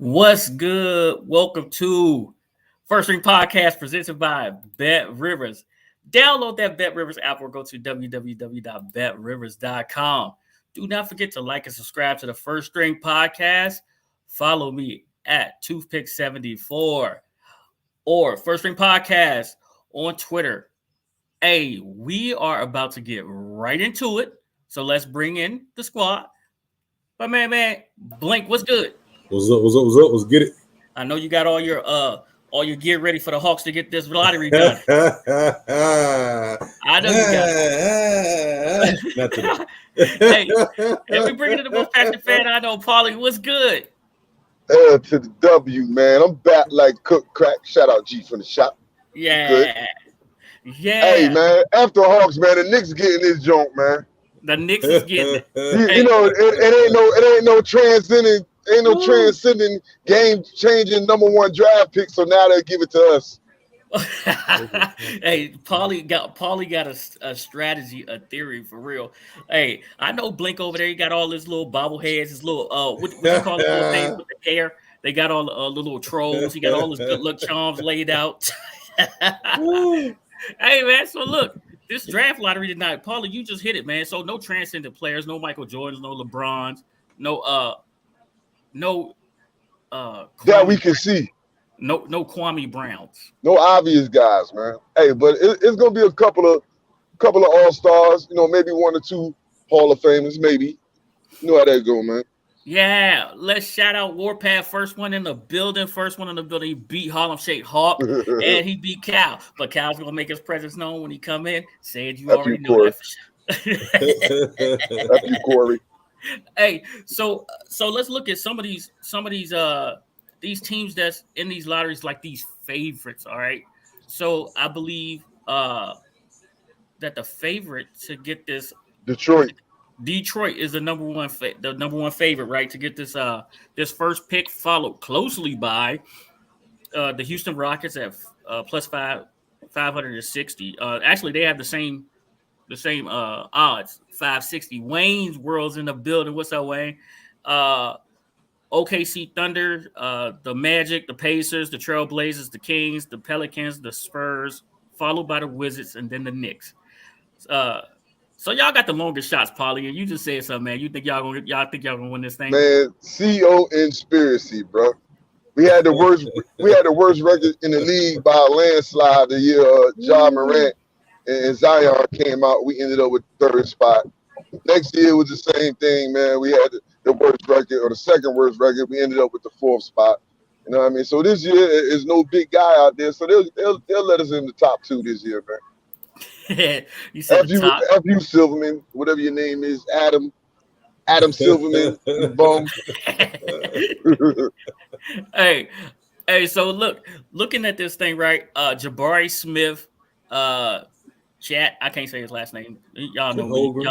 What's good? Welcome to First Ring Podcast presented by Bet Rivers. Download that Bet Rivers app or go to www.betrivers.com. Do not forget to like and subscribe to the First String Podcast. Follow me at Toothpick74 or First String Podcast on Twitter. Hey, we are about to get right into it. So let's bring in the squad. But man, Blink, what's good? What's up? Let's get it. I know you got all your gear ready for the Hawks to get this lottery done. I know you got it. Hey, and we bring it to the most passionate fan I know, Paulie. What's good? L to the W, man. I'm back like cook crack. Shout out G from the shop. Yeah. Good. Yeah. Hey, man. After Hawks, man, the Knicks getting this joint, man. The Knicks is getting it. You know, it ain't no transcending. Ain't no transcending game-changing number one draft pick, so now they'll give it to us. Hey, Paulie got a strategy, a theory for real. Hey, I know Blink over there. He got all his little bobbleheads, his little what you call it, little things with the hair. They got all the little trolls. He got all his good luck charms laid out. Hey man, so look, this draft lottery tonight, Paulie, you just hit it, man. So no transcendent players, no Michael Jordans, no LeBrons, no that we can see. No Kwame Browns. No obvious guys, man. Hey, but it's gonna be a couple of all-stars, you know, maybe one or two Hall of Famers, maybe. You know how that go, man. Yeah, let's shout out Warpath, first one in the building. He beat Harlem Shake Hawk and he beat Cal. But Cal's gonna make his presence known when he come in. Said you already know that. That's you, Corey. Hey, so let's look at some of these teams that's in these lotteries, like these favorites. All right. So I believe that the favorite to get this Detroit is the number one favorite, right? To get this first pick, followed closely by the Houston Rockets at plus 560. Actually, they have the same odds, 560. Wayne's World's in the building. What's up, Wayne? OKC Thunder, the Magic, the Pacers, the Trailblazers, the Kings, the Pelicans, the Spurs, followed by the Wizards, and then the Knicks. So y'all got the longest shots, Paulie, and you just said something, man. You think y'all gonna win this thing? Man, CO conspiracy, bro. We had the worst record in the league by a landslide the year Ja Morant and Zion came out. We ended up with third spot. Next year was the same thing, man. We had the worst record or the second worst record. We ended up with the fourth spot. You know what I mean? So this year is no big guy out there. So they'll let us in the top two this year, man. You said F.U. Silverman, whatever your name is, Adam Silverman, you bum. Hey, so looking at this thing, right? Jabari Smith, chat. I can't say his last name. Y'all know me.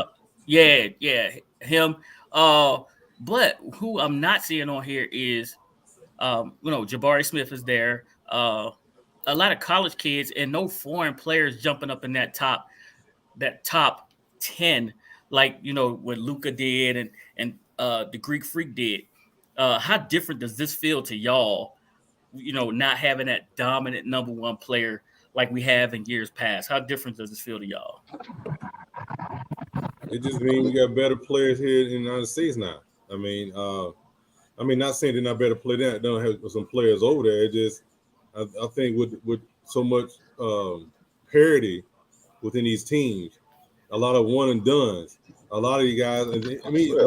Yeah, him. But who I'm not seeing on here is, Jabari Smith is there. A lot of college kids and no foreign players jumping up in that top 10, like what Luka did and the Greek Freak did. How different does this feel to y'all? Not having that dominant number one player like we have in years past. How different does this feel to y'all? It just means we got better players here in the United States now. I mean, not saying they're not better players. They don't have some players over there. It just, I think with so much parity within these teams, a lot of one and dones. A lot of you guys, a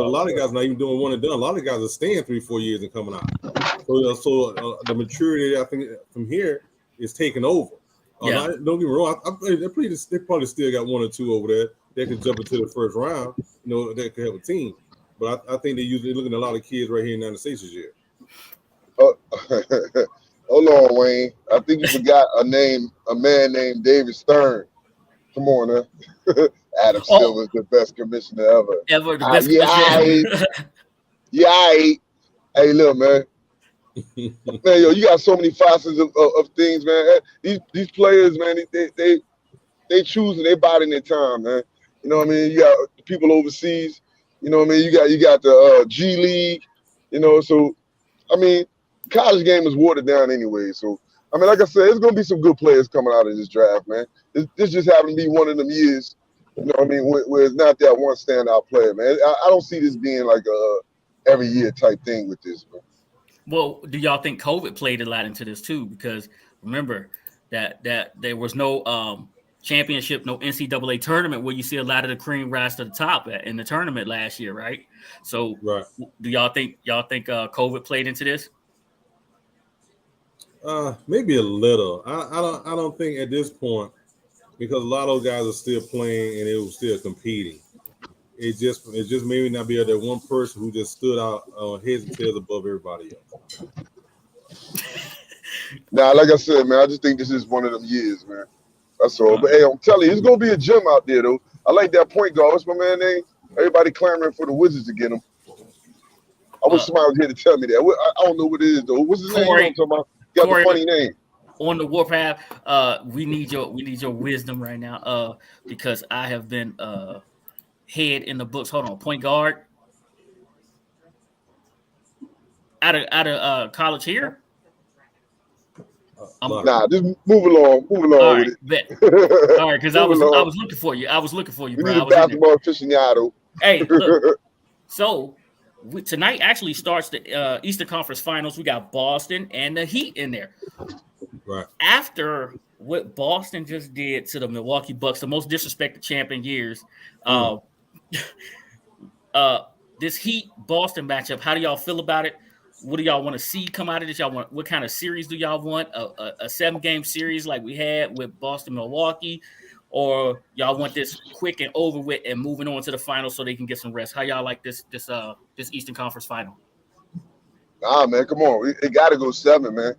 lot of guys not even doing one and done. A lot of guys are staying 3-4 years and coming out. So the maturity, I think, from here is taking over. Yeah. Don't get me wrong. They probably still got one or two over there that can jump into the first round. That could help a team. But I think they're looking at a lot of kids right here in the United States this year. Hold on, Wayne. I think you forgot a man named David Stern. Come on, man. Adam Silver's the best commissioner ever. The best commissioner. Hey, look, man. Man, you got so many facets of things, man. These players, man, they choosing, they biding their time, man. You know what I mean? You got people overseas. You know what I mean? You got the G League. So I mean, college game is watered down anyway. So I mean, like I said, there's gonna be some good players coming out of this draft, man. This just happened to be one of them years, you know what I mean, where it's not that one standout player, man. I don't see this being like a every year type thing with this, man. Well, do y'all think COVID played a lot into this too? Because remember that there was no championship, no NCAA tournament where you see a lot of the cream rise to the top in the tournament last year, right? So, Right. do y'all think COVID played into this? Maybe a little. I don't think at this point, because a lot of those guys are still playing and they were still competing. It just maybe not be that one person who just stood out heads and tails above everybody else. Now, like I said, man, I just think this is one of them years, man. That's all. But hey, I'm telling you, it's gonna be a gem out there, though. I like that point guard. What's my man name? Everybody clamoring for the Wizards to get him. I wish somebody was here to tell me that. I don't know what it is though. What's his name? You know what I'm talking about? Got Corey, the funny name. On the Warpath, we need your wisdom right now, because I have been head in the books. Hold on, point guard out of college here. Nah, just move along. All right, with bet. it. All right, because I was looking for you. I was looking for you, We bro. need a basketball aficionado. Hey, look. So tonight actually starts the Eastern Conference Finals. We got Boston and the Heat in there. Right. After what Boston just did to the Milwaukee Bucks, the most disrespected champion years, this Heat Boston matchup, how do y'all feel about it? What do y'all want to see come out of this? Y'all want, what kind of series do y'all want? A 7-game series like we had with Boston Milwaukee, or y'all want this quick and over with and moving on to the finals so they can get some rest? How y'all like this Eastern Conference final? Nah, man, come on. It got to go 7, man.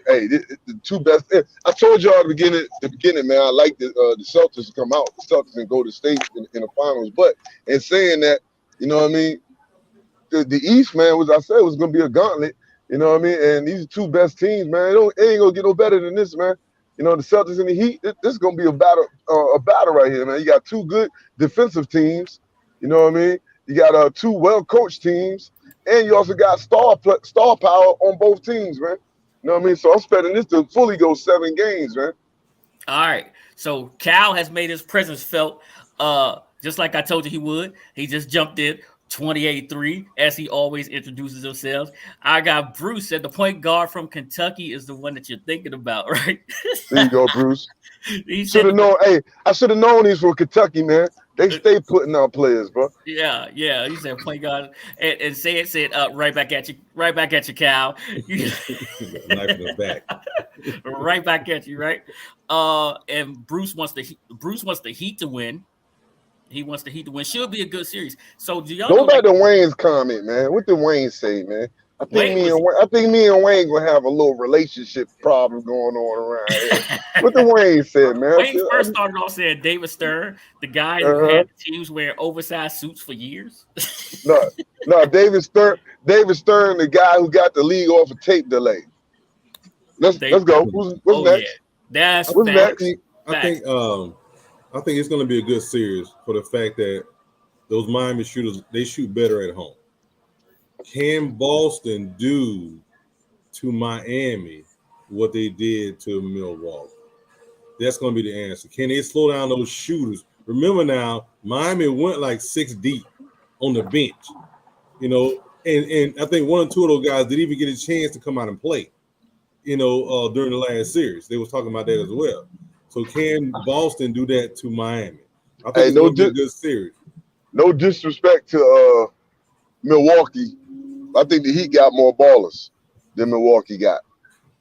Hey, the two best. I told y'all at the beginning, man. I like the Celtics to come out, the Celtics and go to state in the finals. But in saying that, you know what I mean. The East, man, was going to be a gauntlet. You know what I mean. And these two best teams, man. It ain't gonna get no better than this, man. You know, the Celtics and the Heat. This is gonna be a battle right here, man. You got two good defensive teams. You know what I mean. You got two well-coached teams, and you also got star power on both teams, man. You know what I mean? So I'm expecting this to fully go 7 games, man. All right. So Cal has made his presence felt, just like I told you he would. He just jumped in 28-3, as he always introduces himself. I got Bruce said the point guard from Kentucky is the one that you're thinking about, right? There you go, Bruce. He should have known. Hey, I should have known he's from Kentucky, man. They stay putting out players, bro. Yeah. He said point guard, and said right back at you, Cal. Knife in the back. Right back at you, right? And Bruce wants the Heat to win. He wants the Heat to win. Should be a good series. So do y'all go back to Wayne's comment, man? What did Wayne say, man? I think me and Wayne gonna have a little relationship problem going on around here. What did Wayne said, man? Wayne first started off saying David Stern, the guy who had teams wear oversized suits for years. No, David Stern, the guy who got the league off a tape delay. Let's go. What's next? Yeah. That's what's next. I think it's going to be a good series for the fact that those Miami shooters, they shoot better at home. Can Boston do to Miami what they did to Milwaukee? That's going to be the answer. Can they slow down those shooters? Remember now, Miami went like 6 deep on the bench, you know, and I think 1 or 2 of those guys didn't even get a chance to come out and play, you know, during the last series. They was talking about that as well. So can Boston do that to Miami? I think it's going to be a good series. No disrespect to Milwaukee. I think the Heat got more ballers than Milwaukee got.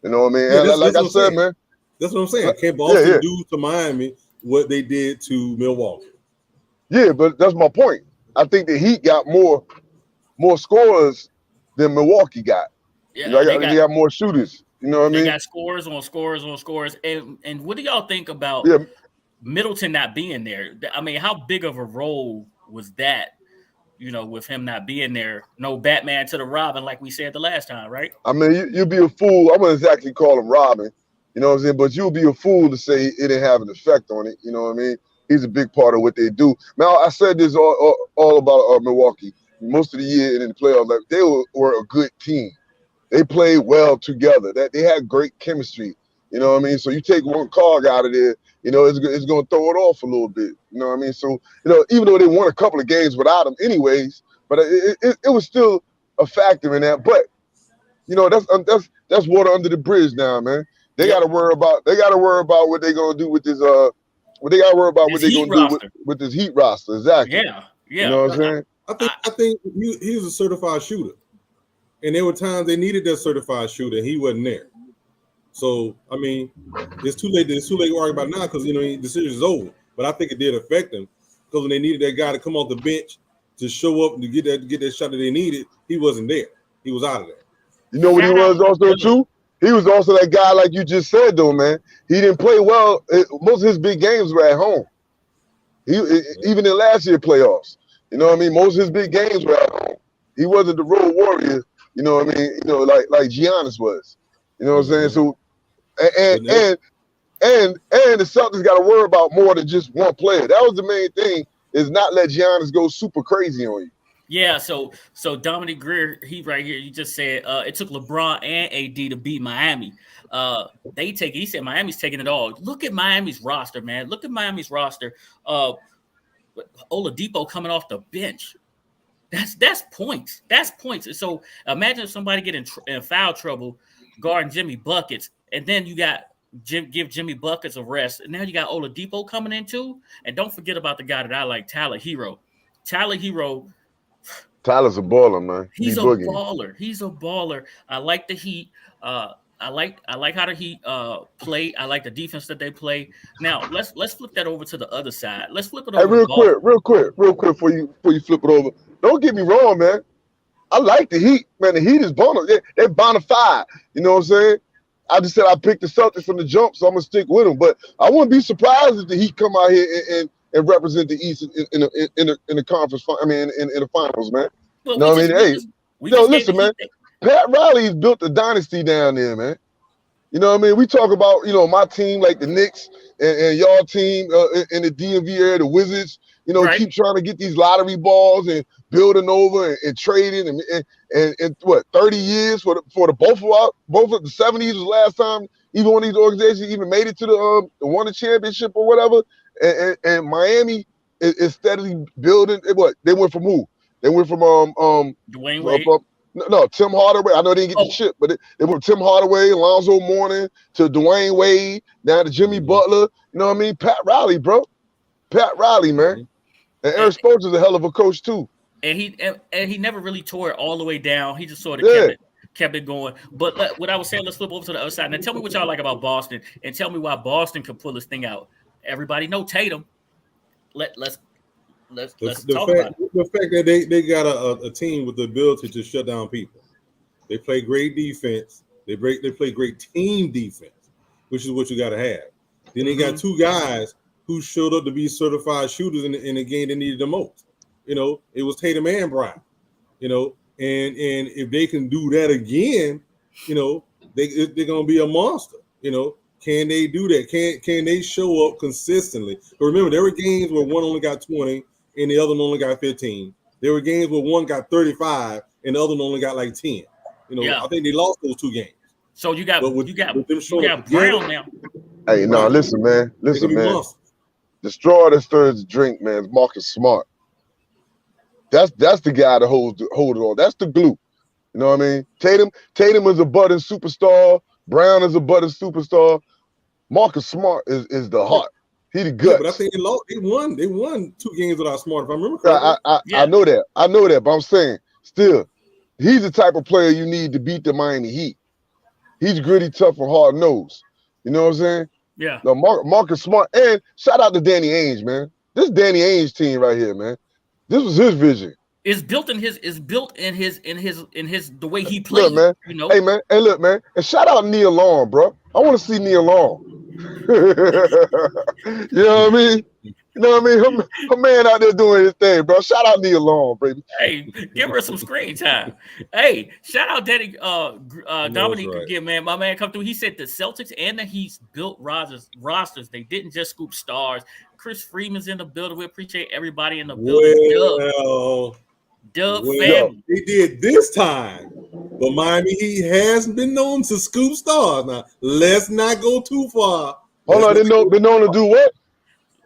You know what I mean? Yeah, like I said, man. That's what I'm saying. Can Boston do to Miami what they did to Milwaukee? Yeah, but that's my point. I think the Heat got more scorers than Milwaukee got. Yeah, they got more shooters. You know what I mean? They got scores on scores on scores. And what do y'all think about Middleton not being there? I mean, how big of a role was that, you know, with him not being there? No Batman to the Robin, like we said the last time, right? I mean, you'd be a fool. I wouldn't exactly call him Robin, you know what I'm saying? But you'll be a fool to say it didn't have an effect on it. You know what I mean? He's a big part of what they do. Now, I said this all about Milwaukee. Most of the year and in the playoffs, like, they were a good team. They played well together. That they had great chemistry. You know what I mean? So you take one cog out of there, you know, it's going to throw it off a little bit. You know what I mean? So, you know, even though they won a couple of games without him anyways, but it was still a factor in that. But, you know, that's water under the bridge now, man. They got to worry about what they're going to do with this what they got to worry about what they're going to do with this Heat roster. Exactly. Yeah. You know what I'm saying? I think he was a certified shooter. And there were times they needed that certified shooter, and he wasn't there. So, I mean, it's too late to argue about now because, you know, the series is over. But I think it did affect them because when they needed that guy to come off the bench to show up and to get that shot that they needed, he wasn't there. He was out of there. You know what he was also, too? He was also that guy, like you just said, though, man. He didn't play well. Most of his big games were at home. Even in last year's playoffs. You know what I mean? Most of his big games were at home. He wasn't the road warrior, you know what I mean? You know, like Giannis was. You know what I'm saying? So, and the Celtics got to worry about more than just one player. That was the main thing, is not let Giannis go super crazy on you. Yeah, so Dominic Greer, he right here, you just said it took LeBron and AD to beat Miami. He said Miami's taking it all. Look at Miami's roster, man. Look at Miami's roster. Oladipo coming off the bench. That's points. That's points. So imagine if somebody get in foul trouble guarding Jimmy buckets, and then you got give Jimmy buckets a rest, and now you got Oladipo coming in too. And don't forget about the guy that I like, Tyler Hero. Tyler's a baller, man. He's a baller. He's a baller. I like the Heat. I like how the Heat play. I like the defense that they play. Now let's flip that over to the other side. Let's flip it over. Hey, real quick before you flip it over. Don't get me wrong, man. I like the Heat, man. The Heat is bona. They're bona fide. You know what I'm saying? I just said I picked the Celtics from the jump, so I'm gonna stick with them. But I wouldn't be surprised if the Heat come out here and represent the East in the conference. I mean, in the finals, man. Well, you know what I mean? Listen, man. Pat Riley's built a dynasty down there, man. You know what I mean? We talk about, you know, my team like the Knicks and y'all team in the DMV area, the Wizards. You know, keep trying to get these lottery balls and building over and trading and what 30 years for the both of the 70s was last time even one of these organizations even made it to the won the championship or whatever. And Miami is steadily building. What they went from who? They went from Dwayne Wade. No, Tim Hardaway. I know they didn't get the ship, but they went from Tim Hardaway, Alonzo Mourning to Dwayne Wade, now to Jimmy Butler. You know what I mean? Pat Riley, bro. Pat Riley, man. And Eric Spoelstra is a hell of a coach too. And he never really tore it all the way down. He just sort of kept it going. But what I was saying, let's flip over to the other side. Now tell me what y'all like about Boston, and tell me why Boston could pull this thing out. Everybody know Tatum. Let's talk about it. The fact that they got a team with the ability to shut down people. They play great defense. They play great team defense, which is what you got to have. Then they got two guys who showed up to be certified shooters in the game they needed the most. You know, it was Tatum and Brown. You know, and if they can do that again, you know, they're gonna be a monster. You know, can they do that? Can they show up consistently? But remember, there were games where one only got 20 and the other one only got 15. There were games where one got 35 and the other one only got like 10. You know, I think they lost those two games. So you got Brown now. Hey, no, listen, man. The straw that stirs the drink, man, is Marcus Smart. That's the guy that hold it all. That's the glue. You know what I mean? Tatum is a budding superstar. Brown is a budding superstar. Marcus Smart is the heart. He the guts. Yeah, but I think they won 2 games without Smart, if I remember correctly. I know that. But I'm saying, still, he's the type of player you need to beat the Miami Heat. He's gritty, tough, and hard-nosed. You know what I'm saying? Yeah. No, Marcus Smart. And shout out to Danny Ainge, man. This Danny Ainge team right here, man. This was his vision. It's built in his the way he plays. Look, man. You know? Hey, man. Hey, look, man. And shout out Neil Long, bro. I want to see Neil Long. You know what I mean? You know what I mean? Her man out there doing his thing, bro. Shout out Neil Long, baby. Hey, give her some screen time. Hey, shout out Danny Dominique again, man. My man come through. He said the Celtics and the Heat built rosters. They didn't just scoop stars. Chris Freeman's in the building. We appreciate everybody in the building. Dub family. They did this time. But Miami Heat has been known to scoop stars. Now, let's not go too far. Hold on, been known to do what?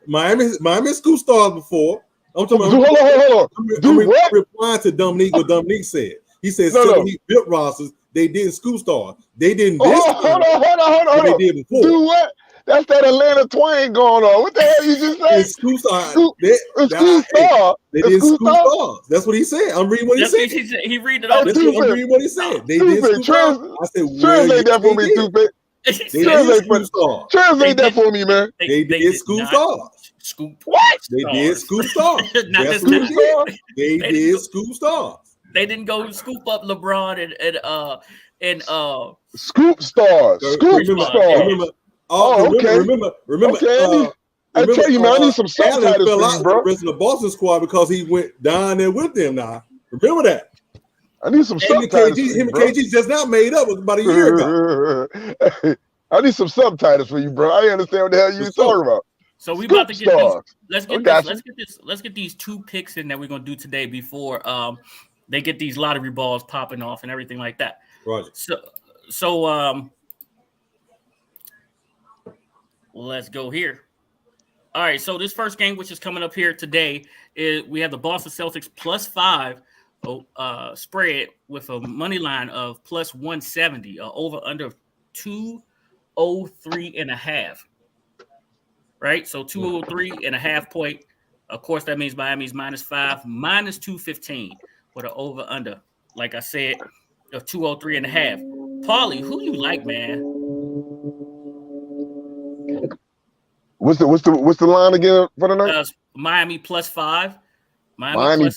Miami scoop stars before. I'm talking about. Hold on. I'm replying to Dominique what Dominique said. He said some Heat built rosters. They didn't scoop stars. They didn't. Hold on. They did before. Do what? That's that Atlanta twang going on. What the hell you just said? Scoop stars. Scoop stars. They didn't scoop stars. That's what he said. I'm reading what he said. He read it off. I'm reading what he said. They did scoop stars. I said, translate that for me, stupid. Translate that for me, man. They did scoop stars. Scoop what? They did scoop stars. That's what they did. They did scoop stars. They didn't go scoop up LeBron and scoop stars. Scoop stars. Remember. Okay, I tell you, man, I need some subtitles for you, bro. The rest of the Boston squad because he went down there with them. Now, remember that. I need some subtitles. Him and KG just not made up about a year ago. I need some subtitles for you, bro. I understand what the hell you're talking about. So we about to get these. Let's get these two picks in that we're gonna do today before they get these lottery balls popping off and everything like that. Roger. So let's go here. All right, so this first game, which is coming up here today, is we have the Boston Celtics +5 spread with a money line of +170, over under 203.5. Right, so 203.5 point. Of course, that means Miami's -5, -215 with an over under. Like I said, of 203.5. Paulie, who you like, man? What's the line again for the night? Miami +5. Miami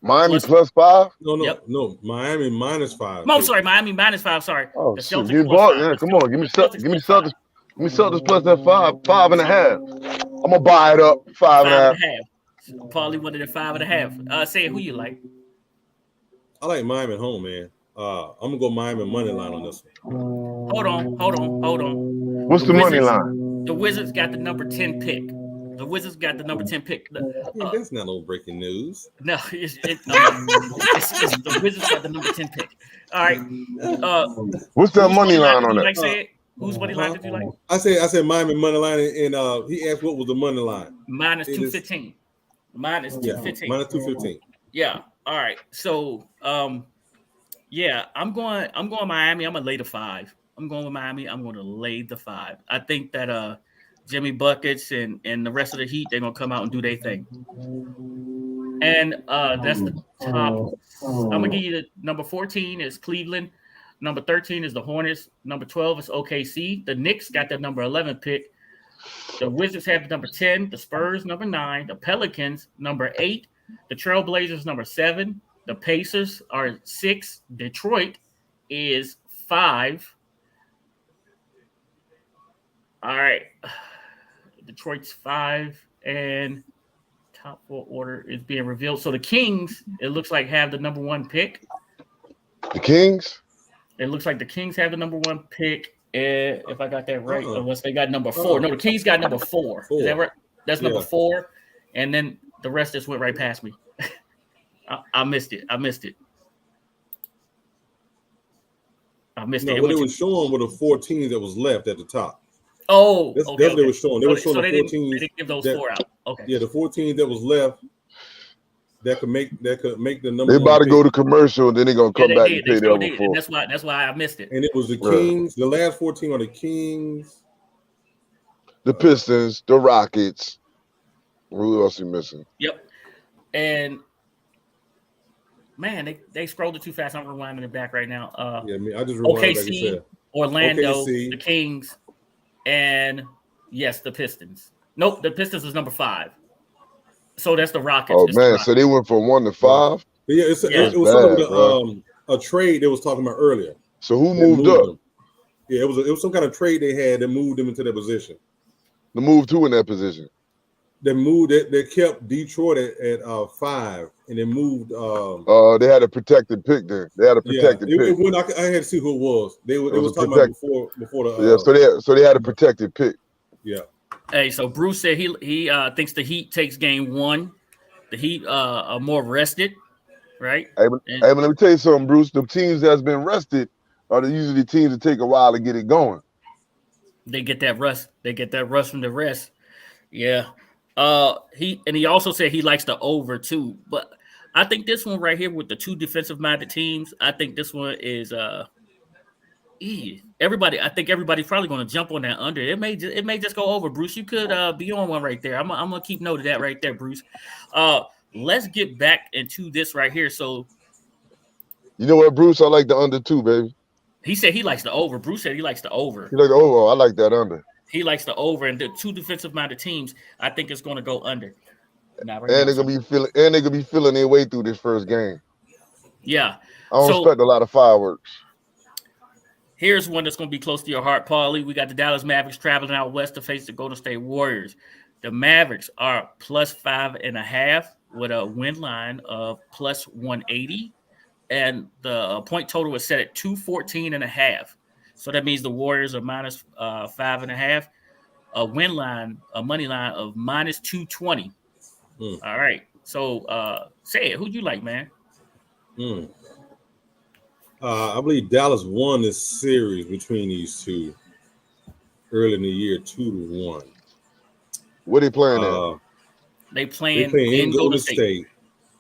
+5. No. Miami -5. No, I'm sorry, Miami -5. Sorry. Oh, the Celtics yeah, come on, give me Celtics. Give me Celtics plus that 5.5. I'm gonna buy it up 5.5. Paulie wanted a 5.5. Say who you like. I like Miami at home, man. I'm gonna go Miami money line on this one. Hold on. What's the money line? The Wizards got the number 10 pick. That's not no breaking news. No, it's the Wizards got the number 10 pick. All right. What's that money line on that? Whose money line did you like? I said Miami money line, and he asked what was the money line. -215. -215. -215. Yeah. All right. So yeah, I'm going Miami. I'm gonna lay the 5. I'm going with Miami. I'm going to lay the 5. I think that Jimmy Buckets and the rest of the Heat, they're gonna come out and do their thing. And that's the top. I'm gonna give you the number 14 is Cleveland. Number 13 is the Hornets. Number 12 is OKC. The Knicks got the number 11 pick. The Wizards have the number 10. The Spurs, number 9. The Pelicans, number 8. The Trailblazers, number 7. The Pacers are 6. Detroit is 5. All right. Detroit's 5. And top 4 order is being revealed. So the Kings, it looks like, have the number 1 pick. The Kings? It looks like the Kings have the number 1 pick. If I got that right, unless they got number 4. No, the Kings got number 4. Is that right? That's number 4. And then the rest just went right past me. I missed it. What it was showing were the 4 teams that was left at the top. Oh, that's what they were showing. They were showing the 4 teams. They didn't give those 4 out. Okay. Yeah, the 4 teams that was left that could make the number. They about to go to commercial, and then they're gonna come back and pay the other 4. That's why I missed it. And it was the Kings. The last 14 are the Kings, the Pistons, the Rockets. Who else are you missing? Yep. And man, they scrolled it too fast. I'm rewinding it back right now. I just rewinded OKC, like Orlando, the Kings, and yes, the Pistons. Nope, the Pistons is number 5. So that's the Rockets. Oh man, so they went from 1 to 5. Yeah, it was something a trade they was talking about earlier. So who moved up? Them. Yeah, it was some kind of trade they had that moved them into that position. The move to in that position. They moved it. They kept Detroit at 5, and they moved. They had a protected pick there. They had a protected pick. I had to see who it was. They was talking about before the. So they had a protected pick. Yeah. Hey, so Bruce said he thinks the Heat takes game 1. The Heat are more rested, right? Hey, but And let me tell you something, Bruce. The teams that's been rested are usually the teams that take a while to get it going. they get that rust. They get that rust from the rest. Yeah. He also said he likes the over too. But I think this one right here with the two defensive minded teams, I think this one is everybody. I think everybody's probably going to jump on that under. It may just go over. Bruce, you could be on one right there. I'm gonna keep note of that right there, Bruce. Let's get back into this right here. So You know what, Bruce? I like the under too, baby. he said he likes the over. Bruce said he likes the over. You like the over? I like that under. He likes the over, and the two defensive minded teams, I think it's going to go under. Not right And now, they're gonna be feeling their way through this first game. yeah. I don't So expect a lot of fireworks. here's one that's going to be close to your heart, Paulie. We got the Dallas Mavericks traveling out west to face the Golden State Warriors. The Mavericks are plus 5.5 with a win line of plus 180, and the point total is set at 214.5. So that means the Warriors are minus 5.5. A win line, a money line of minus 220. All right. So say it. Who you like, man? I believe Dallas won this series between these two early in the year, 2-1. What they playing at? They playing in Golden State.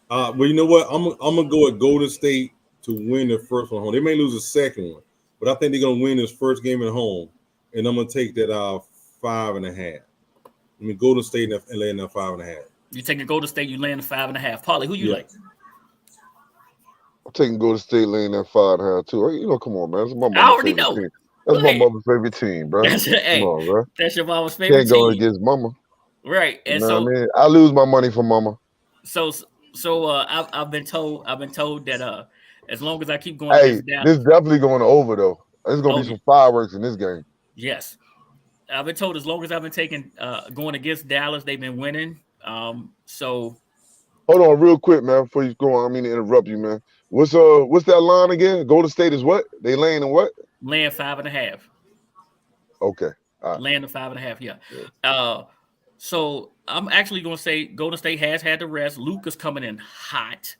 But you know what? I'm gonna go with Golden State to win the first one home. They may lose the second one, but I think they're gonna win this first game at home, and I'm gonna take that 5.5. I mean, Golden State and laying that 5.5. You taking Golden State, you laying the 5.5. Paulie, who you like? I'm taking Golden State laying that 5.5 too. You know, come on, man. That's my I already favorite know. team. That's my mother's favorite team, bro. Come on, bro. That's your mama's favorite Can't go team. against mama. Right. And you know so what I mean? I lose my money for mama. So I've been told that as long as I keep going Hey, against Dallas, this definitely going over though. There's gonna be some fireworks in this game. Yes. I've been told as long as I've been taking going against Dallas, they've been winning. So hold on real quick, man, before you go on. I mean to interrupt you, man. What's that line again? Golden State is what? They laying in what? Laying 5.5. Okay. All right. Laying the 5.5, yeah. So I'm actually going to say Golden State has had the rest. Luka's coming in hot,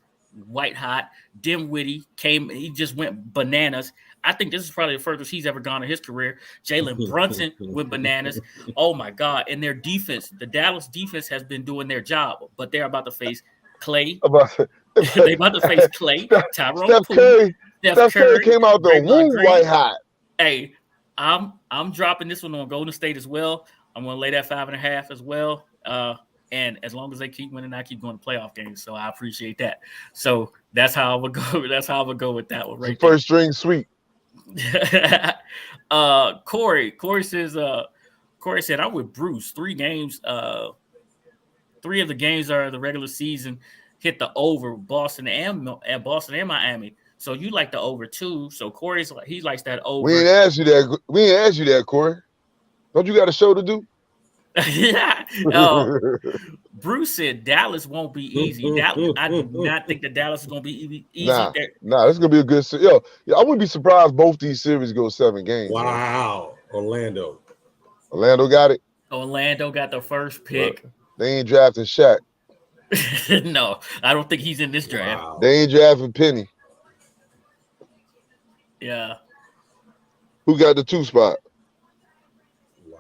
white hot. Dinwiddie he just went bananas. I think this is probably the furthest he's ever gone in his career. Jalen Brunson went bananas. Oh my God! And their defense, the Dallas defense, has been doing their job, but they're about to face Clay. They're about to face Clay. Tyrone Steph Curry came out the womb white hot. Hey, I'm dropping this one on Golden State as well. I'm going to lay that 5.5 as well. And as long as they keep winning, I keep going to playoff games. So I appreciate that. So that's how I would go. That's how I would go with that one right there. First string sweet. Corey says, Corey said, I'm with Bruce. 3 games. 3 of the games are the regular season. Hit the over Boston and Miami. So you like the over too. So Corey's he likes that over. We ain't asked you that, Corey. Don't you got a show to do? Yeah. Bruce said Dallas won't be easy. I do not think that Dallas is going to be easy. Nah, this is going to be a good series. Yo, I wouldn't be surprised both these series go 7 games. Wow. Man. Orlando got it? Orlando got the first pick. They ain't drafting Shaq. No, I don't think he's in this draft. Wow. They ain't drafting Penny. Yeah. Who got the 2 spot?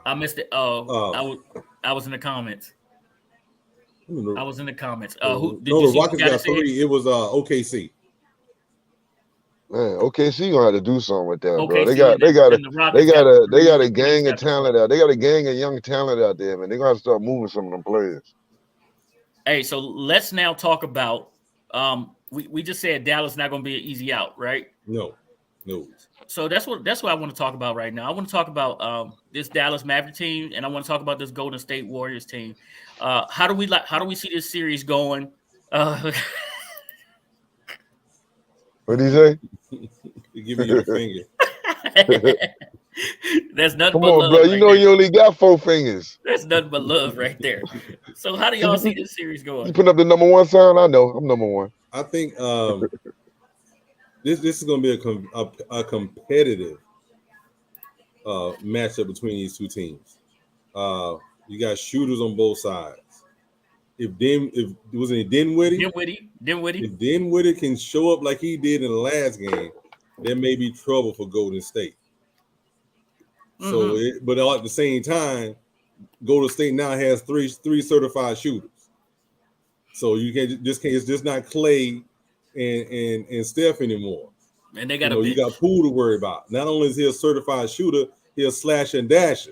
I missed it. I was in the comments. I was in the comments. The Rockets got 3. It was OKC. Man, OKC gonna have to do something with that, OKC, bro. They got a gang of talent out. They got a gang of young talent out there, man. They gonna have to start moving some of them players. Hey, so let's now talk about. We just said Dallas not gonna be an easy out, right? No. So that's what I want to talk about right now. I want to talk about this Dallas Maverick team, and I want to talk about this Golden State Warriors team. How do we see this series going? What did he say? Give me your finger. That's nothing. Come but on, love bro. You know you only got 4 fingers. That's nothing but love right there. So how do y'all see this series going? You putting up the number 1 sign? I know. I'm number 1. I think this is going to be a competitive matchup between these two teams. You got shooters on both sides. if was it Dinwiddie? Dinwiddie. If Dinwiddie can show up like he did in the last game, there may be trouble for Golden State. So, but at the same time, Golden State now has three certified shooters. So you can't. It's just not Clay and Steph anymore. And they got you got Poole to worry about. Not only is he a certified shooter, he's a slash and dasher.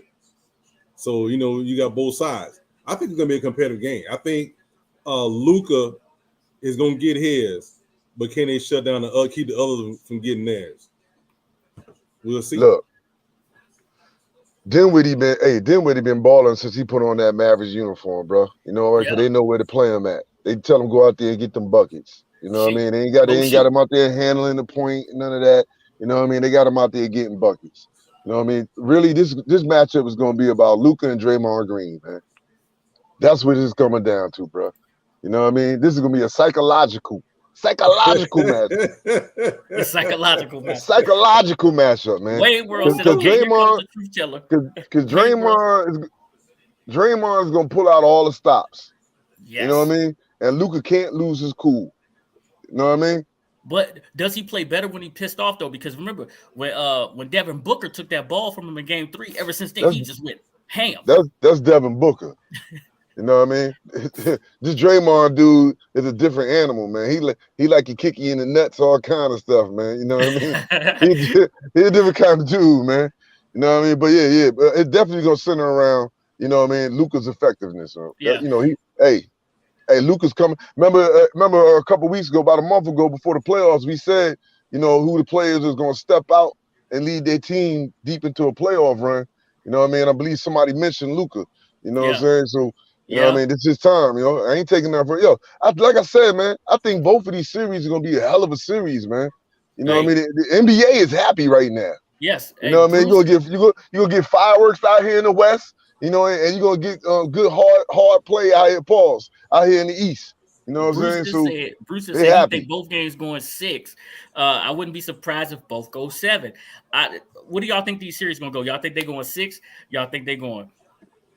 So you got both sides. I think it's gonna be a competitive game. I think Luka is gonna get his, but can they shut down keep the others from getting theirs? We'll see. Look, Dinwiddie been balling since he put on that Mavericks uniform, bro. You know what? Because they know where to play him at. They tell him go out there and get them buckets. You know what I mean? They ain't got him out there handling the point, none of that. You know what I mean? They got him out there getting buckets. You know what I mean? Really, this matchup is going to be about Luka and Draymond Green, man. That's what it's coming down to, bro. You know what I mean? This is going to be a psychological matchup. A psychological matchup. Psychological matchup, man. Wade World said, okay, Draymond, the truth teller. Because Draymond is going to pull out all the stops. Yes. You know what I mean? And Luka can't lose his cool. You know what I mean? But does he play better when he pissed off though? Because remember when Devin Booker took that ball from him in Game 3, ever since then he just went ham. That's Devin Booker. You know what I mean? This Draymond dude is a different animal, man. He like to kick you in the nuts, all kind of stuff, man. You know what I mean? He's a different kind of dude, man. You know what I mean? But yeah, but it's definitely gonna center around, you know what I mean, Luka's effectiveness. So, Hey, Luka's coming. Remember a couple weeks ago, about a month ago, before the playoffs, we said, who the players is going to step out and lead their team deep into a playoff run. You know what I mean? I believe somebody mentioned Luka. You know what I'm saying? So, you know what I mean? This is time. I ain't taking that for like I said, man. I think both of these series are going to be a hell of a series, man. You know what I mean? The NBA is happy right now. Yes. You know what I mean? You're gonna get fireworks out here in the West. And you're gonna get good hard play out here in the East. You know what I'm saying? Bruce said he think both games going 6. I wouldn't be surprised if both go 7. What do y'all think these series gonna go? Y'all think they're going 6? Y'all think they're going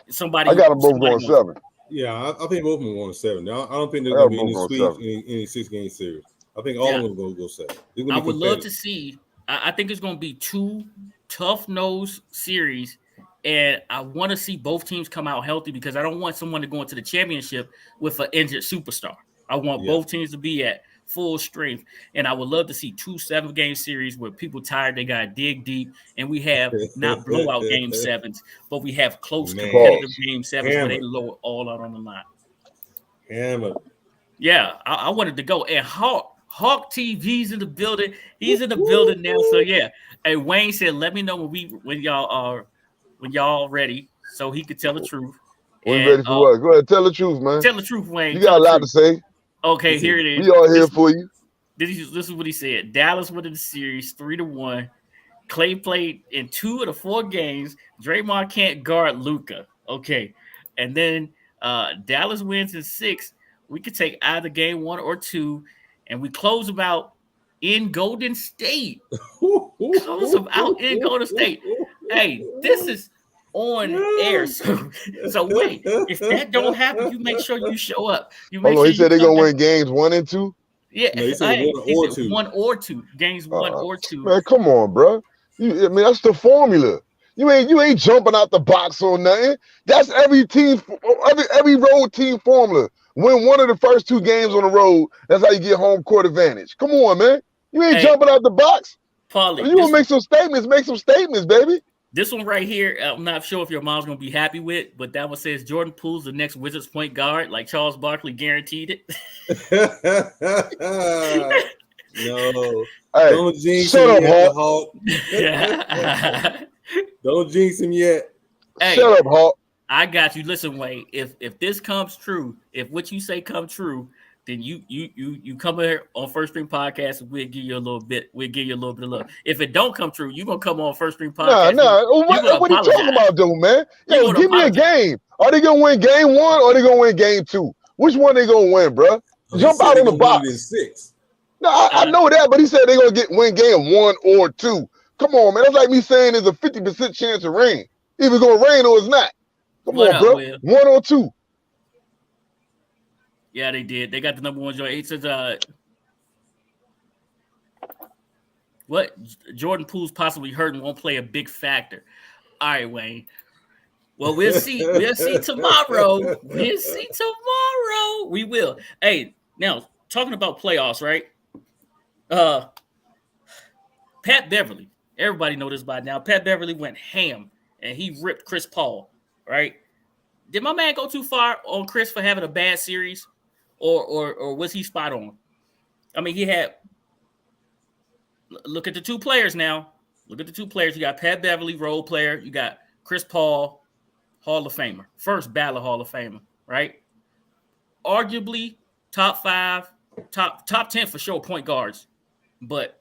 somebody? I got them both going 7. Yeah, I think both of them going 7. I don't think there's gonna be any sweeps in any 6-game series. I think all of them are gonna go 7. I would love to see. I think it's gonna be 2 tough-nosed series. And I want to see both teams come out healthy because I don't want someone to go into the championship with an injured superstar. I want both teams to be at full strength. And I would love to see 2 7-game series where people tired, they got to dig deep. And we have not blowout Game 7s, but we have close competitive Game 7s where they lower all out on the line. Yeah, I wanted to go. And Hawk TV's in the building. He's in the building now. So, yeah. Hey, Wayne said, let me know when y'all ready, so he could tell the truth. We're ready for what? Go ahead, tell the truth, man. Tell the truth, Wayne. You got a lot to say. Okay, here it is. We all here for you. This is what he said. Dallas won the series 3-1. Clay played in 2 of the 4 games. Draymond can't guard Luka. Okay, and then Dallas wins in 6. We could take either game 1 or 2, and we close them out in Golden State. Close them out in Golden State. Hey, this is on air. So wait, if that don't happen, you make sure you show up. He said they're gonna win games 1 and 2. Yeah, no, he said 1 or 2. Games 1 or 2. Man, come on, bro. That's the formula. You ain't jumping out the box on nothing. That's every road team formula. Win one of the first 2 games on the road. That's how you get home court advantage. Come on, man. You ain't jumping out the box. Paulie, you gonna make some statements. Make some statements, baby. This one right here, I'm not sure if your mom's going to be happy with, but that one says Jordan Poole's the next Wizards point guard, like Charles Barkley guaranteed it. No. Hey, don't jinx shut him up, yet, Hawk. Don't jinx him yet. Hey, shut up, Hawk. I got you. Listen, Wayne, if this comes true, if what you say come true, then you come here on First String Podcast and we'll give you a little bit. We'll give you a little bit of love. If it don't come true, you're gonna come on First String Podcast. What are you talking about, though, man? Yo, give me a game. Are they gonna win game 1 or are they gonna win game 2? Which one they gonna win, bro? Jump out on the box. 6. No, I know that, but he said they're gonna win game 1 or 2. Come on, man. That's like me saying there's a 50% chance of rain. Either it's gonna rain or it's not. Come on, bro. 1 or 2. Yeah, they did. They got the number one joint. It says, what? Jordan Poole's possibly hurt and won't play a big factor. All right, Wayne. Well, we'll see. We'll see tomorrow. We'll see tomorrow. We will. Hey, now talking about playoffs, right? Pat Beverly. Everybody know this by now. Pat Beverly went ham and he ripped Chris Paul, right? Did my man go too far on Chris for having a bad series, or was he spot on? I mean, he had. Look at the two players now. Look at the two players. You got Pat Beverly, role player. You got Chris Paul, Hall of Famer, first ballot Hall of Famer, right? Arguably top 5, top 10 for sure point guards, but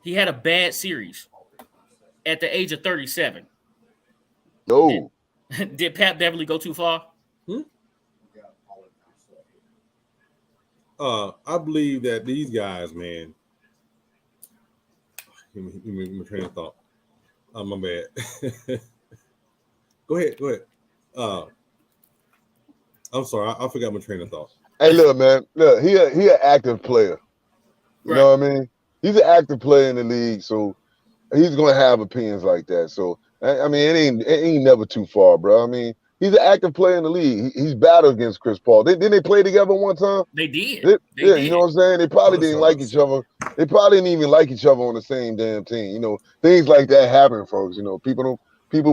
he had a bad series at the age of 37. No. Did Pat Beverly go too far? I believe that these guys, man. Give me my train of thought. My bad. Go ahead. I'm sorry, I forgot my train of thought. Hey, look, man. Look, he an active player. You know what I mean? He's an active player in the league, so he's gonna have opinions like that. So I mean, it ain't never too far, bro. I mean, he's an active player in the league. He's battled against Chris Paul. Didn't they play together one time? They did. They did. You know what I'm saying? They probably didn't like each other. They probably didn't even like each other on the same damn team. You know, things like that happen, folks. You know, people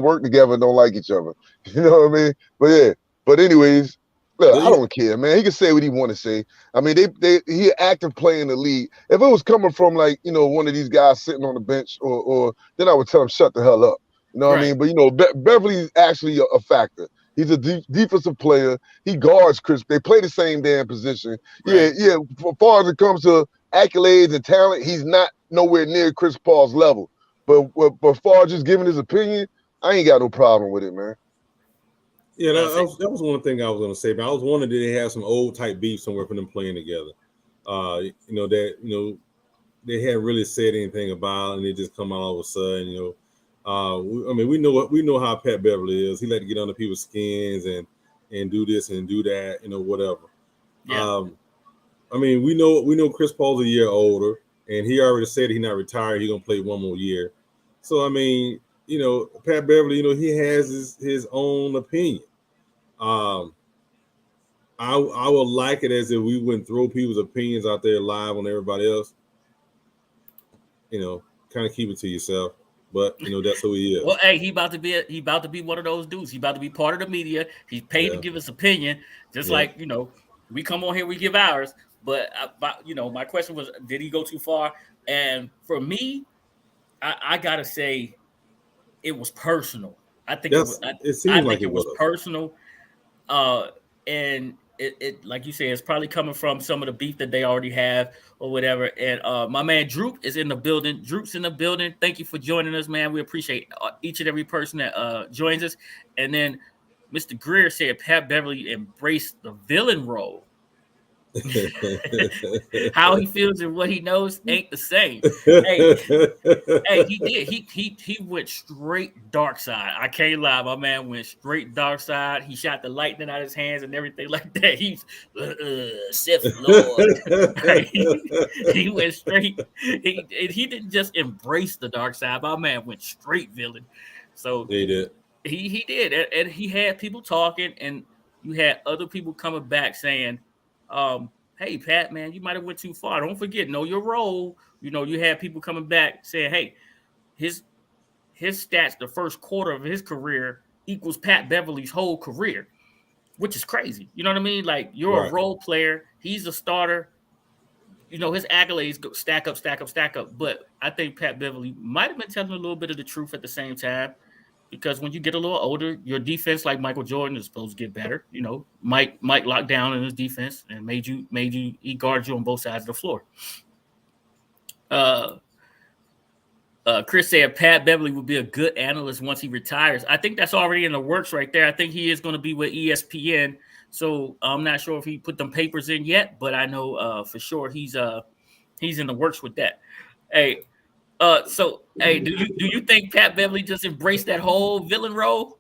work together and don't like each other. You know what I mean? But yeah. But anyways, look, I don't care, man. He can say what he want to say. I mean, he an active player in the league. If it was coming from like, you know, one of these guys sitting on the bench, or then I would tell him shut the hell up. You know what I mean? But you know, Beverly's actually a factor. He's a defensive player. He guards Chris. They play the same damn position. Right. Yeah. As far as it comes to accolades and talent, he's not nowhere near Chris Paul's level. But as far as just giving his opinion, I ain't got no problem with it, man. Yeah, that was one thing I was going to say. But I was wondering, did they have some old type beef somewhere for them playing together? You know that they hadn't really said anything about it, and they just come out all of a sudden. You know. I mean, we know how Pat Beverly is. He like to get under people's skins and do this and do that, you know, whatever. Yeah. I mean, we know Chris Paul's a year older, and he already said he's not retired. He's gonna play one more year. So I mean, you know, Pat Beverly, you know, he has his own opinion. I would like it as if we wouldn't throw people's opinions out there live on everybody else. You know, kind of keep it to yourself. But you know that's who he is. Well, hey, he about to be one of those dudes. He about to be part of the media. He's paid to give his opinion, just like you know we come on here, we give ours. But you know, my question was, did he go too far? And for me, I gotta say, it was personal. I think it seemed like it was personal. And it like you said, it's probably coming from some of the beef that they already have or whatever. And my man Droop is in the building. Droop's in the building. Thank you for joining us, man. We appreciate each and every person that joins us. And then Mr. Greer said Pat Beverly embraced the villain role. How he feels and what he knows ain't the same. Hey, he did. He went straight dark side. I can't lie. My man went straight dark side. He shot the lightning out of his hands and everything like that. He's Sith Lord. He went straight. He didn't just embrace the dark side. My man went straight villain. So he did. He did, and he had people talking, and you had other people coming back saying, hey, Pat, man, you might have went too far. Don't forget, know your role. You know, you had people coming back saying, hey, his stats the first quarter of his career equals Pat Beverly's whole career, which is crazy. You know what I mean? Like, you're a role player. He's a starter. You know, his accolades go stack up. But I think Pat Beverly might have been telling a little bit of the truth at the same time. Because when you get a little older, your defense, like Michael Jordan, is supposed to get better. You know, Mike locked down in his defense and made you he guards you on both sides of the floor. Chris said Pat Beverly would be a good analyst once he retires. I think that's already in the works right there. I think he is going to be with ESPN. So I'm not sure if he put them papers in yet, but I know for sure he's in the works with that. Hey. Hey, do you think Pat Beverly just embraced that whole villain role?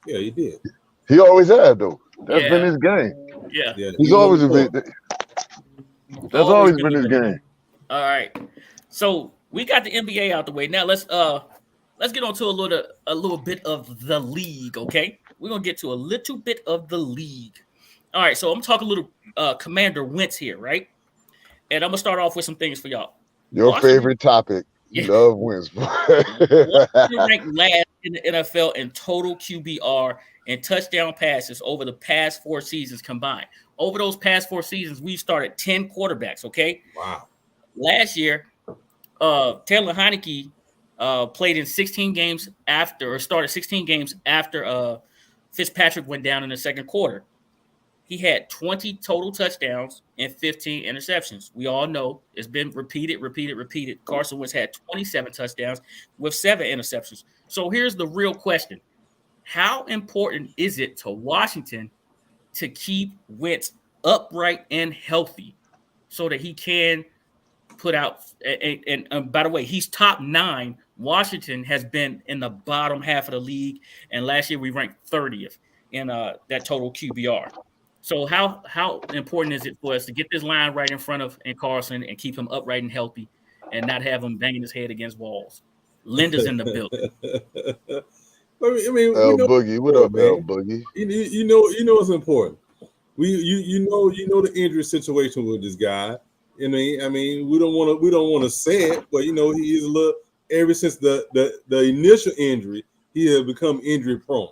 Yeah, he did. He always had though. That's been Yeah, his game. yeah. Yeah, He's even always before. been. That's always been his game. All right. So we got the NBA out the way. Now let's get on to a little bit of the league, okay? We're gonna get to a little bit of the league. All right, so I'm talking a little Commander Wentz here, right? And I'm gonna start off with some things for y'all. Your Washington- favorite topic. You Yeah. love wins. Washington ranked last in the NFL in total QBR and touchdown passes over the past 4 seasons combined. Over those past 4 seasons, we've started 10 quarterbacks, okay? Wow. Last year, Taylor Heineke played in 16 games after, or started 16 games after Fitzpatrick went down in the second quarter. He had 20 total touchdowns and 15 interceptions. We all know it's been repeated. Carson Wentz had 27 touchdowns with 7 interceptions. So here's the real question. How important is it to Washington to keep Wentz upright and healthy so that he can put out, and by the way, he's top 9. Washington has been in the bottom half of the league, and last year we ranked 30th in that total QBR. So how important is it for us to get this line right in front of Carson and keep him upright and healthy and not have him banging his head against walls? Linda's in the building. I mean, L know, Boogie, what up, man? L Boogie? You know it's important. You know the injury situation with this guy. I mean, we don't want to say it, but you know he is a little. Ever since the initial injury, he has become injury prone.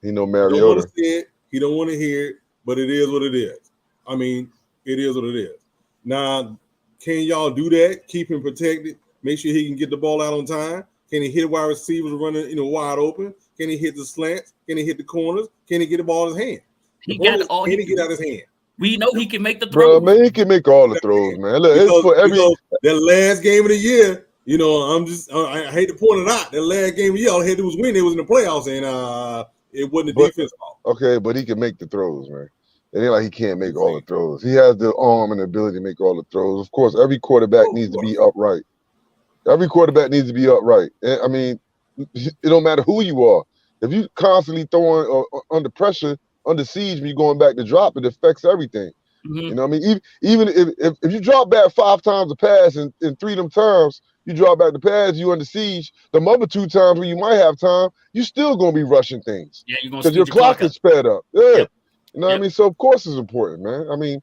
He know He don't want Mariota. to say it. He don't want to hear it, but it is what it is. I mean, it is what it is. Now, can y'all do that? Keep him protected. Make sure he can get the ball out on time. Can he hit wide receivers running, wide open? Can he hit the slants? Can he hit the corners? Can he get the ball in his hand? He got it all. Can he get out of his hand? We know he can make the Bro, throw. man, he can make all the throws, man. Look, it's for every. That last game of the year, I hate to point it out. That last game of the year, all he had to do was win. It was in the playoffs, and it wasn't the defense fault. Okay, but he can make the throws, man. It ain't like he can't make all the throws. He has the arm and the ability to make all the throws. Of course, every quarterback needs to be upright. Every quarterback needs to be upright. I mean, it don't matter who you are. If you constantly throwing or under pressure, under siege, when you're going back to drop, it affects everything. Mm-hmm. You know what I mean? Even if you drop back 5 times a pass and in 3 of them times, you drop back the pass, you under siege. The other 2 times when you might have time, you still going to be rushing things. Yeah, you're going because to speed your clock is sped up. Yeah. Yep. You know what I mean? So, of course, it's important, man. I mean,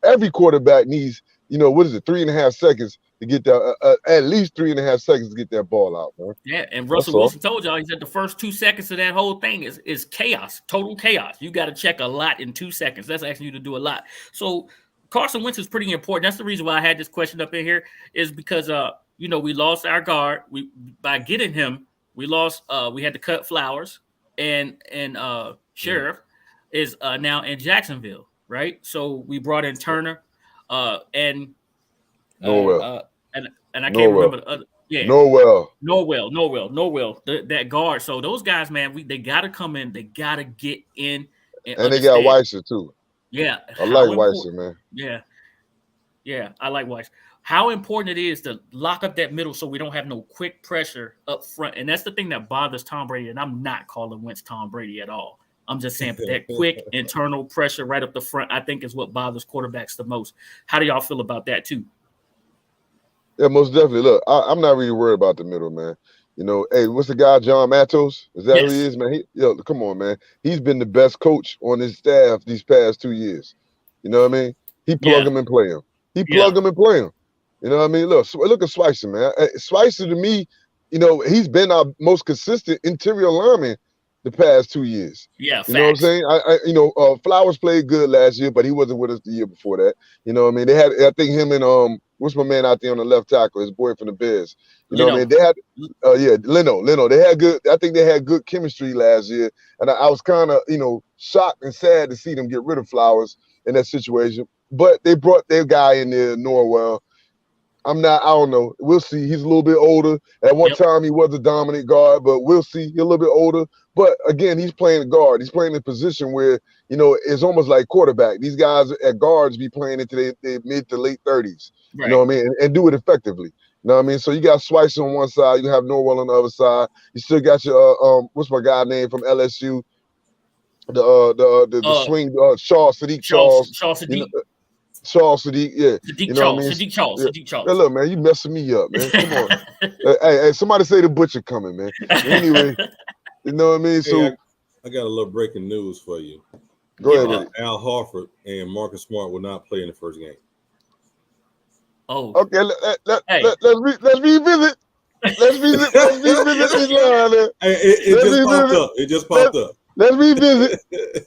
every quarterback needs, 3.5 seconds to get that, at least 3.5 seconds to get that ball out, man. Yeah, and Russell Wilson told y'all, he said the first 2 seconds of that whole thing is chaos, total chaos. You got to check a lot in 2 seconds. That's asking you to do a lot. So Carson Wentz is pretty important. That's the reason why I had this question up in here, is because we lost our guard. By getting him, we lost. We had to cut Flowers, and Sheriff is now in Jacksonville, right? So we brought in Turner, and Norwell. And I can't remember the other. Yeah, Norwell. That guard. So those guys, man, they got to come in. They got to get in. And they got Weisser too. Yeah, I like Weisser, man. Yeah, I like Weisser. How important it is to lock up that middle so we don't have no quick pressure up front. And that's the thing that bothers Tom Brady. And I'm not calling Wentz Tom Brady at all. I'm just saying that quick internal pressure right up the front, I think, is what bothers quarterbacks the most. How do y'all feel about that too? Yeah, most definitely. Look, I'm not really worried about the middle, man. Hey, what's the guy, John Matos? Is that who he is, man? Come on, man. He's been the best coach on his staff these past 2 years. You know what I mean? He plug him and play him. He plug him and play him. You know what I mean? Look at Schweitzer, man. Schweitzer, to me, he's been our most consistent interior lineman the past 2 years. Yeah, you know what I'm saying? Flowers played good last year, but he wasn't with us the year before that. You know what I mean? They had, I think, him and what's my man out there on the left tackle, his boy from the Bears. You know what I mean? They had, Leno. They had good. I think they had good chemistry last year, and I was kind of, shocked and sad to see them get rid of Flowers in that situation. But they brought their guy in there, Norwell. I don't know. We'll see. He's a little bit older. At one time, he was a dominant guard, but we'll see. He's a little bit older. But again, he's playing guard. He's playing in a position where, it's almost like quarterback. These guys at guards be playing into their mid to late 30s. Right. You know what I mean? And do it effectively. You know what I mean? So you got Schweitzer on one side. You have Norwell on the other side. You still got your, what's my guy name from LSU? the swing Charles Sadiq Charles, Shaw you know, Sadiq, Charles Sadiq, yeah, Sadiq you know what I Charles, mean. Sadiq Charles, Yeah. Sadiq Hey, Charles. look, man, you messing me up, man. Come on, hey, somebody say the butcher coming, man. Anyway, you know what I mean. Hey, So I got a little breaking news for you. go Give ahead it with up. it. Al Horford and Marcus Smart will not play in the first game. Oh, Okay, hey, let's revisit. Let's revisit this line. Hey, it Let's just popped revisit. up. It just popped up. Let's revisit.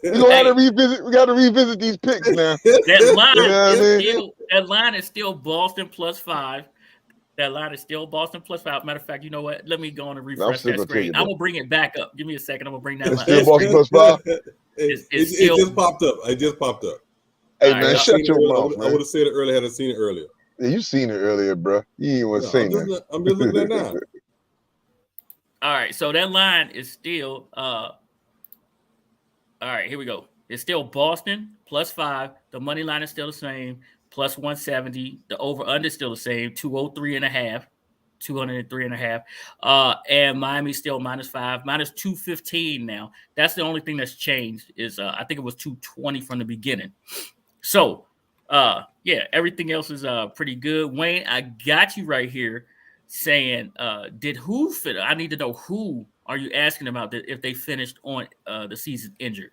We gonna have to hey, revisit. We got to revisit these picks now. that You line know what I is mean? still Boston +5. That line is still Boston +5. Matter of fact, you know what? Let me go on and No, I'm refresh still that gonna take screen. it I'm though. gonna bring it back up. Give me a second. I'm gonna bring that It's line. still That Boston screen +5. is It still. just popped up. It just popped up. Hey All right, man, I shut seen it your earlier. mouth, I would man. have said it earlier had I seen it earlier. Yeah, you seen it earlier, bro. You ain't want to No, say nothing. I'm just looking at it now. All right, so that line is still. All right, here we go. It's still Boston +5. The money line is still the same, +170. The over under is still the same, 203.5. 203.5. And Miami's still -5, -215 now. That's the only thing that's changed. Is I think it was 220 from the beginning. So yeah, everything else is pretty good. Wayne, I got you right here saying did who fit? I need to know who are you asking about that if they finished on the season injured.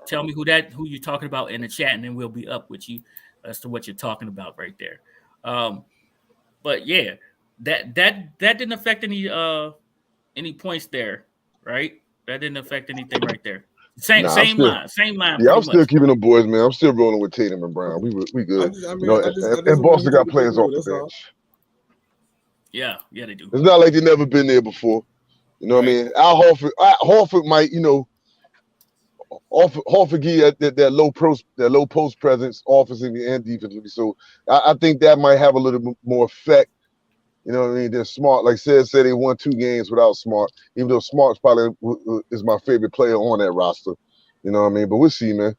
Tell me who you're talking about in the chat, and then we'll be up with you as to what you're talking about right there. But yeah, that didn't affect any points there, right? That didn't affect anything right there. Same Nah, I'm same still. line, same line, Yeah, pretty I'm still much. keeping the boys, man. I'm still rolling with Tatum and Brown. We good. You know, I just and want Boston him to got take a big players off role. the That's all. bench. Yeah, they do. It's not like they never been there before. You know what I Right. mean? Al Horford might, you know, Horford give you that low post presence, offensively and defensively. So I think that might have a little bit more effect. You know what I mean? They're Smart. Like said they won 2 games without Smart, even though Smart's probably is my favorite player on that roster. You know what I mean? But we'll see, man.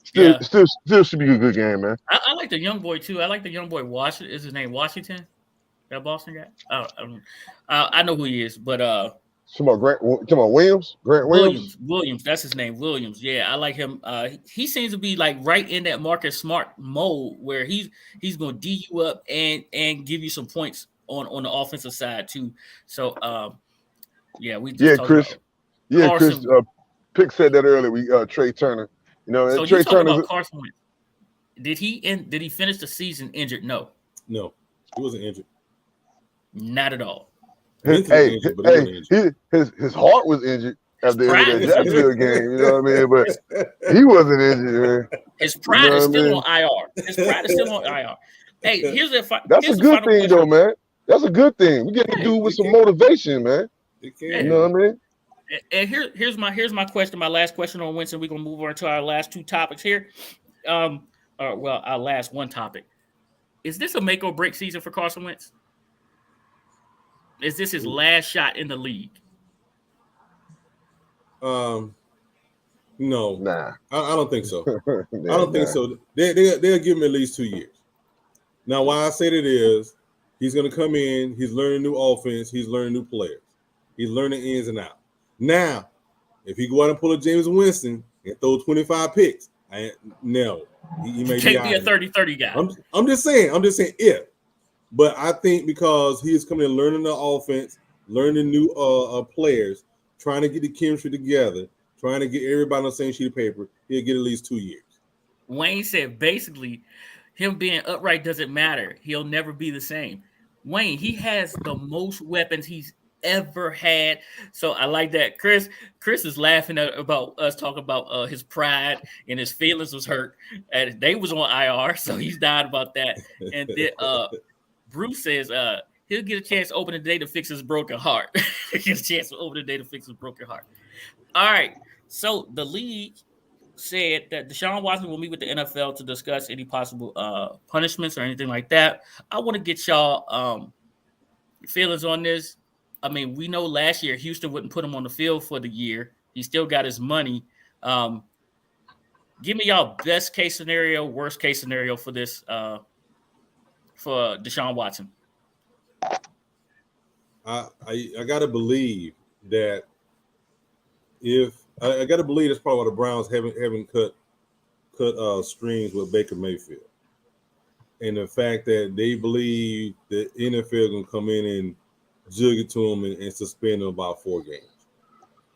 Still should be a good game, man. I like the young boy too. I like the young boy Washington. Is his name Washington? That Boston guy? I know who he is, but Come on, Williams. Grant Williams. Williams, that's his name. Williams. Yeah, I like him. He seems to be like right in that Marcus Smart mode where he's gonna D you up and give you some points on the offensive side too. So yeah, we just talked Chris. about Yeah, Chris. Carson. Pick said that earlier. We Trey Turner. You know, So you Trey talking Turner's about Carson Wentz? Did he finish the season injured? No, He wasn't injured. not at all. his heart was injured at the end of that Jacksonville game. You know what I mean? But he wasn't injured, man. His pride You know is what I still mean? on IR. His pride is still on IR. Hey, That's a good thing, though, man. That's a good thing. We get to do with some motivation, man. You know what I mean? And here's my question, my last question on Winston. We're gonna move on to our last 2 topics here. Our last one topic. Is this a make or break season for Carson Wentz? Is this his last shot in the league? No, Nah. I don't think so. I don't think so. They'll give him at least 2 years. Now, why I say that is he's going to come in. He's learning new offense. He's learning new players. He's learning ins and outs. Now, if he go out and pull a James Winston and throw 25 picks, he may Can't be be a 30-30 guy. I'm just saying if. But I think because he is coming and learning the offense, learning new players, trying to get the chemistry together, trying to get everybody on the same sheet of paper, he'll get at least 2 years. Wayne said basically him being upright doesn't matter. He'll never be the same. Wayne, he has the most weapons he's ever had. So I like that. Chris is laughing about us talking about his pride and his feelings was hurt. And they was on IR, so he's died about that. And then Bruce says he'll get a chance to open the day to fix his broken heart. He'll get a chance to open the day to fix his broken heart. All right. So the league said that Deshaun Watson will meet with the NFL to discuss any possible punishments or anything like that. I want to get y'all feelings on this. I mean, we know last year Houston wouldn't put him on the field for the year. He still got his money. Give me y'all best case scenario, worst case scenario for this for Deshaun Watson. I gotta believe that if I got to believe that's probably why the Browns haven't cut strings with Baker Mayfield, and the fact that they believe the NFL gonna come in and jug it to him and suspend him about 4 games.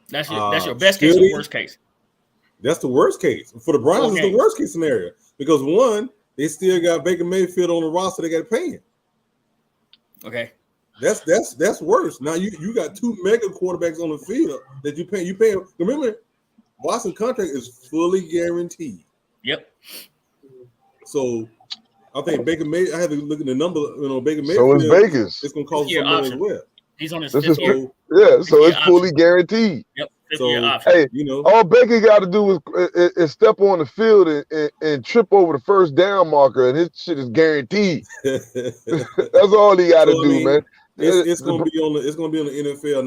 That's your best case or worst case. That's the worst case for the Browns. Is the worst case scenario because one, they still got Baker Mayfield on the roster. They got to pay him. Okay, that's worse. Now you got 2 mega quarterbacks on the field that you pay. You pay. Remember, Watson's contract is fully guaranteed. Yep. So I think Baker Mayfield. I had to look at the number. Baker Mayfield. So it's Baker's. It's going to cost some money as well. He's on his this 5th year. So it's fully guaranteed. Yep. So, hey, all Baker got to do is step on the field and trip over the first down marker, and his shit is guaranteed. That's all he got to do, man. It's going to be on the NFL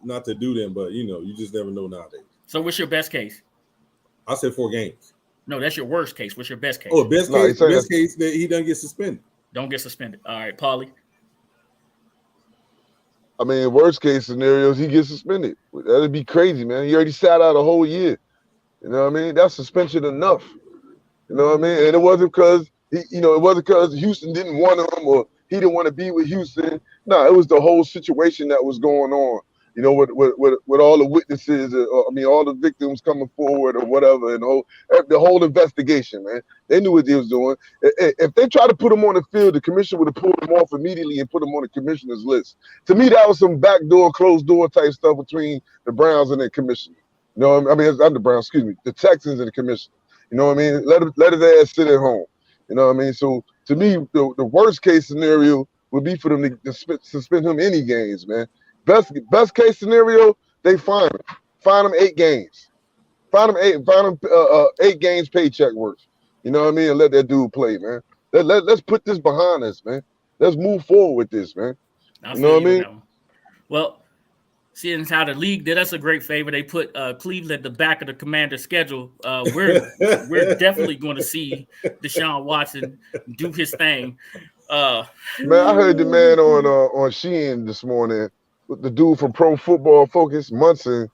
not to do them, but you just never know nowadays. So what's your best case? I said 4 games. No, that's your worst case. What's your best case? Oh, best case that he doesn't get suspended. Don't get suspended. All right, Paulie. I mean, worst case scenarios, he gets suspended. That'd be crazy, man. He already sat out a whole year. You know what I mean? That's suspension enough. You know what I mean? And it wasn't because Houston didn't want him or he didn't want to be with Houston. No, it was the whole situation that was going on. With all the witnesses, all the victims coming forward or whatever, and the whole investigation, man. They knew what they was doing. If they tried to put him on the field, the commission would have pulled him off immediately and put him on the commissioner's list. To me, that was some backdoor, closed door type stuff between the Browns and the commission. It's not the Browns, excuse me, the Texans and the commission. You know what I mean? Let his ass sit at home. You know what I mean? So to me, the worst case scenario would be for them to suspend him any games, man. Best case scenario, they fine him. Fine him 8 games. Fine him 8 games paycheck worth. You know what I mean? And let that dude play, man. Let's put this behind us, man. Let's move forward with this, man. You know what I mean? Well, seeing how the league did us a great favor, they put Cleveland at the back of the Commander's schedule. We're definitely going to see Deshaun Watson do his thing. Man, I heard the man on Sheehan this morning. The dude from Pro Football Focus, Munson,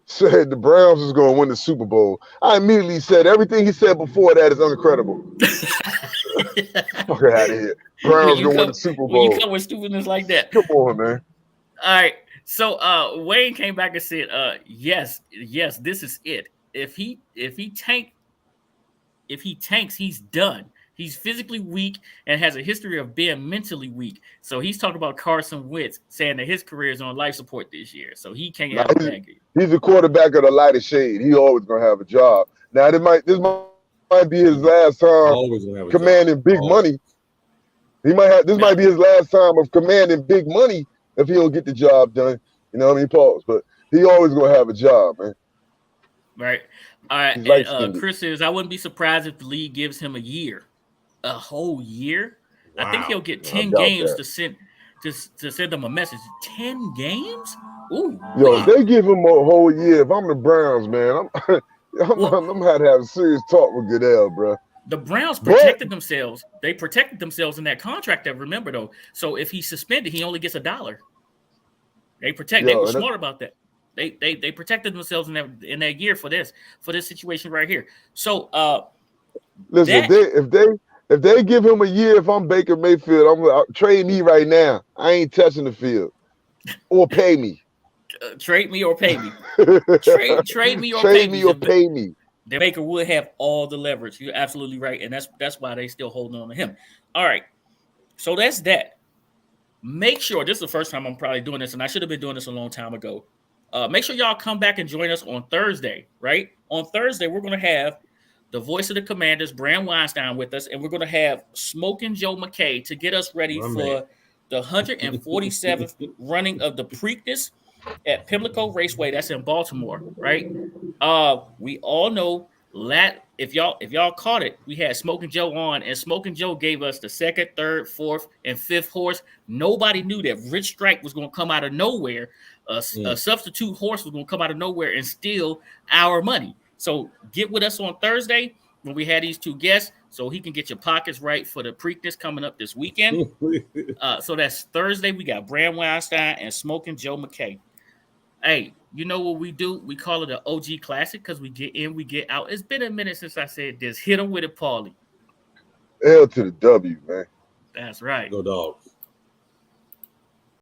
said the Browns is going to win the Super Bowl. I immediately said everything he said before that is uncredible. Fuck out of here. Browns going to win the Super Bowl. When you come with stupidness like that. Come on, man. All right. So Wayne came back and said, yes, this is it. If he tanks, he's done. He's physically weak and has a history of being mentally weak. So he's talking about Carson Wentz, saying that his career is on life support this year. So he can't have a bad game. He's a quarterback of the lighter shade. He always gonna have a job. Now this might be his last time commanding big money. Might be his last time of commanding big money if he don't get the job done. You know what I mean? Pause. But he always gonna have a job, man. Right. All right. And, Chris says, I wouldn't be surprised if the league gives him a whole year. Wow. I think he'll get 10 games to send them a message. 10 games? Ooh. Yo, if they give him a whole year, if I'm the Browns, man, I'm gonna have to have a serious talk with Goodell, bro. The Browns protected themselves. They protected themselves in that contract. Remember though. So if he's suspended, he only gets $1. They were smart about that. They protected themselves in that year for this situation right here. So listen, if they give him a year, if I'm Baker Mayfield, I'm gonna trade me right now. I ain't touching the field, or pay me. Trade me or pay me. Trade me or pay me. Baker would have all the leverage. You're absolutely right, and that's why they still holding on to him. All right, so that's that. Make sure this is the first time I'm probably doing this, and I should have been doing this a long time ago. Make sure y'all come back and join us on Thursday. Right on Thursday, we're gonna have the voice of the Commanders, Bram Weinstein, with us, and we're going to have Smoking Joe McKay to get us ready for the 147th running of the Preakness at Pimlico Raceway. That's in Baltimore, right? We all know if y'all caught it, we had Smoking Joe on, and Smoking Joe gave us the 2nd, 3rd, 4th, and 5th horse. Nobody knew that Rich Strike was going to come out of nowhere. A substitute horse was going to come out of nowhere and steal our money. So get with us on Thursday when we had these 2 guests so he can get your pockets right for the Preakness coming up this weekend. So that's Thursday. We got Bram Weinstein and Smoking Joe McKay. Hey, You know what we do? We call it an OG classic because we get in, we get out. It's been a minute since I said this. Hit them with it, Paulie. L to the W, man. That's right. Go Dogs.